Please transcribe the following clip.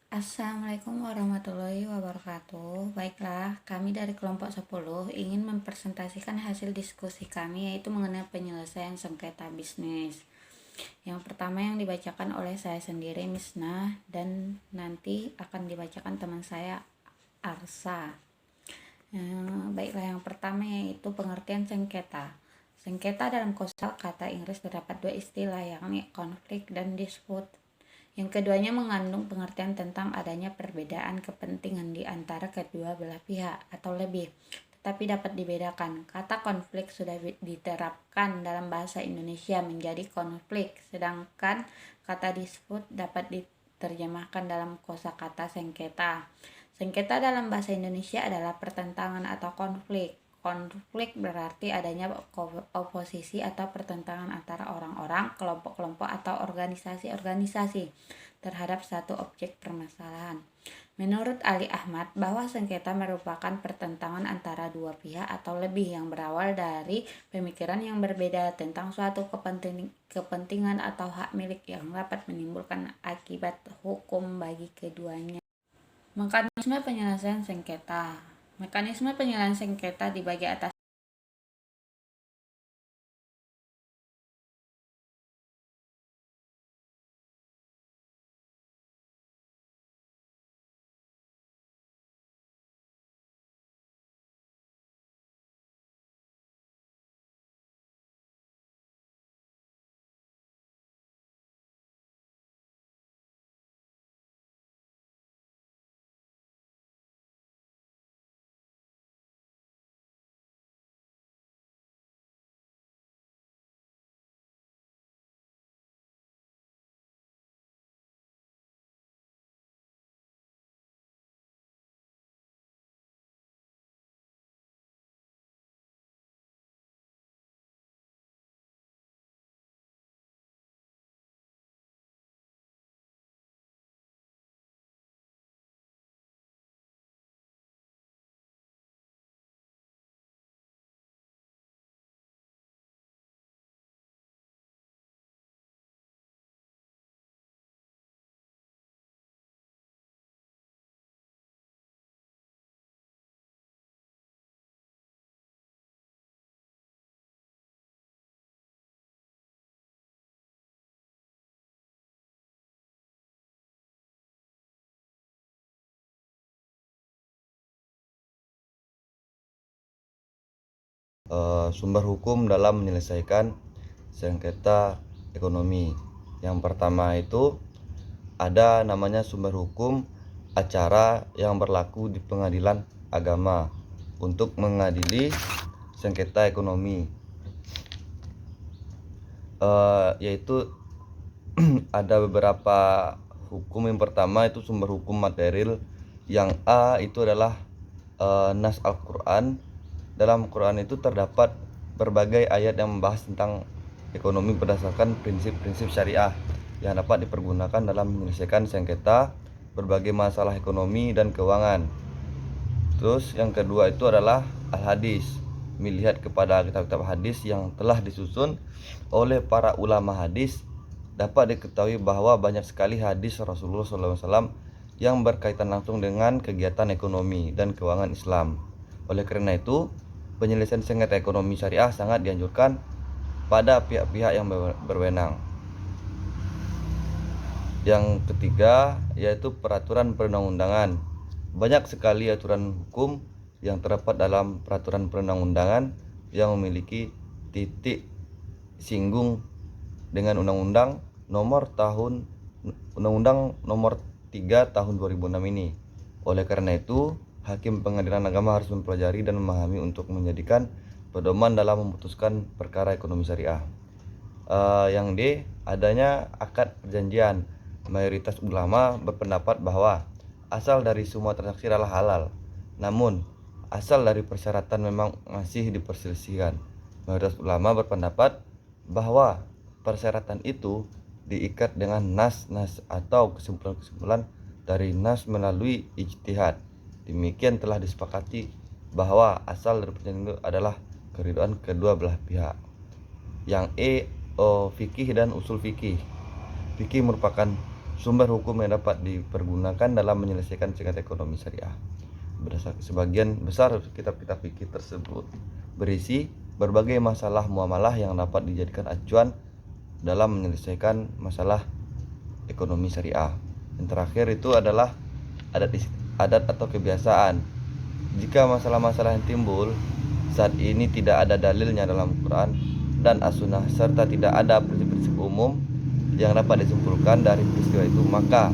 Assalamualaikum warahmatullahi wabarakatuh. Baiklah, kami dari kelompok 10 ingin mempresentasikan hasil diskusi kami yaitu mengenai penyelesaian sengketa bisnis. Yang pertama yang dibacakan oleh saya sendiri Misna dan nanti akan dibacakan teman saya Arsa. Baiklah, yang pertama yaitu pengertian sengketa. Sengketa dalam kosakata Inggris terdapat dua istilah, yakni konflik dan dispute. Yang keduanya mengandung pengertian tentang adanya perbedaan kepentingan di antara kedua belah pihak atau lebih, tetapi dapat dibedakan. Kata konflik sudah diterapkan dalam bahasa Indonesia menjadi konflik, sedangkan kata dispute dapat diterjemahkan dalam kosakata sengketa. Sengketa dalam bahasa Indonesia adalah pertentangan atau konflik. Konflik berarti adanya oposisi atau pertentangan antara orang-orang, kelompok-kelompok atau organisasi-organisasi terhadap satu objek permasalahan. Menurut Ali Ahmad, bahwa sengketa merupakan pertentangan antara dua pihak atau lebih yang berawal dari pemikiran yang berbeda tentang suatu kepentingan atau hak milik yang dapat menimbulkan akibat hukum bagi keduanya. Mekanisme penyelesaian sengketa. Mekanisme penyelesaian sengketa dibagi atas sumber hukum dalam menyelesaikan sengketa ekonomi. Yang pertama itu ada namanya sumber hukum acara yang berlaku di pengadilan agama untuk mengadili sengketa ekonomi, yaitu ada beberapa hukum. Yang pertama itu sumber hukum material. Yang A itu adalah nas Al-Quran. Dalam Quran itu terdapat berbagai ayat yang membahas tentang ekonomi berdasarkan prinsip-prinsip syariah yang dapat dipergunakan dalam menyelesaikan sengketa berbagai masalah ekonomi dan keuangan. Terus yang kedua itu adalah Al-Hadis, melihat kepada kitab-kitab hadis yang telah disusun oleh para ulama hadis, dapat diketahui bahwa banyak sekali hadis Rasulullah SAW yang berkaitan langsung dengan kegiatan ekonomi dan keuangan Islam. Oleh karena itu, penyelesaian sengketa ekonomi syariah sangat dianjurkan pada pihak-pihak yang berwenang. Yang ketiga yaitu peraturan perundang-undangan. Banyak sekali aturan hukum yang terdapat dalam peraturan perundang-undangan yang memiliki titik singgung dengan Undang-Undang Nomor 3 Tahun 2006 ini. Oleh karena itu, hakim pengadilan agama harus mempelajari dan memahami untuk menjadikan pedoman dalam memutuskan perkara ekonomi syariah. Yang D, adanya akad perjanjian. Mayoritas ulama berpendapat bahwa asal dari semua transaksi adalah halal, namun asal dari persyaratan memang masih diperselisihkan. Mayoritas ulama berpendapat bahwa persyaratan itu diikat dengan nas-nas atau kesimpulan-kesimpulan dari nas melalui ijtihad. Demikian telah disepakati bahwa asal dari perjanjian itu adalah keridhaan kedua belah pihak. Yang E, fikih dan usul fikih. Fikih merupakan sumber hukum yang dapat dipergunakan dalam menyelesaikan sengketa ekonomi syariah. Sebagian besar kitab-kitab fikih tersebut berisi berbagai masalah muamalah yang dapat dijadikan acuan dalam menyelesaikan masalah ekonomi syariah. Yang terakhir itu adalah adat atau kebiasaan. Jika masalah-masalah yang timbul saat ini tidak ada dalilnya dalam Quran dan As-Sunnah serta tidak ada prinsip-prinsip umum yang dapat disimpulkan dari peristiwa itu, maka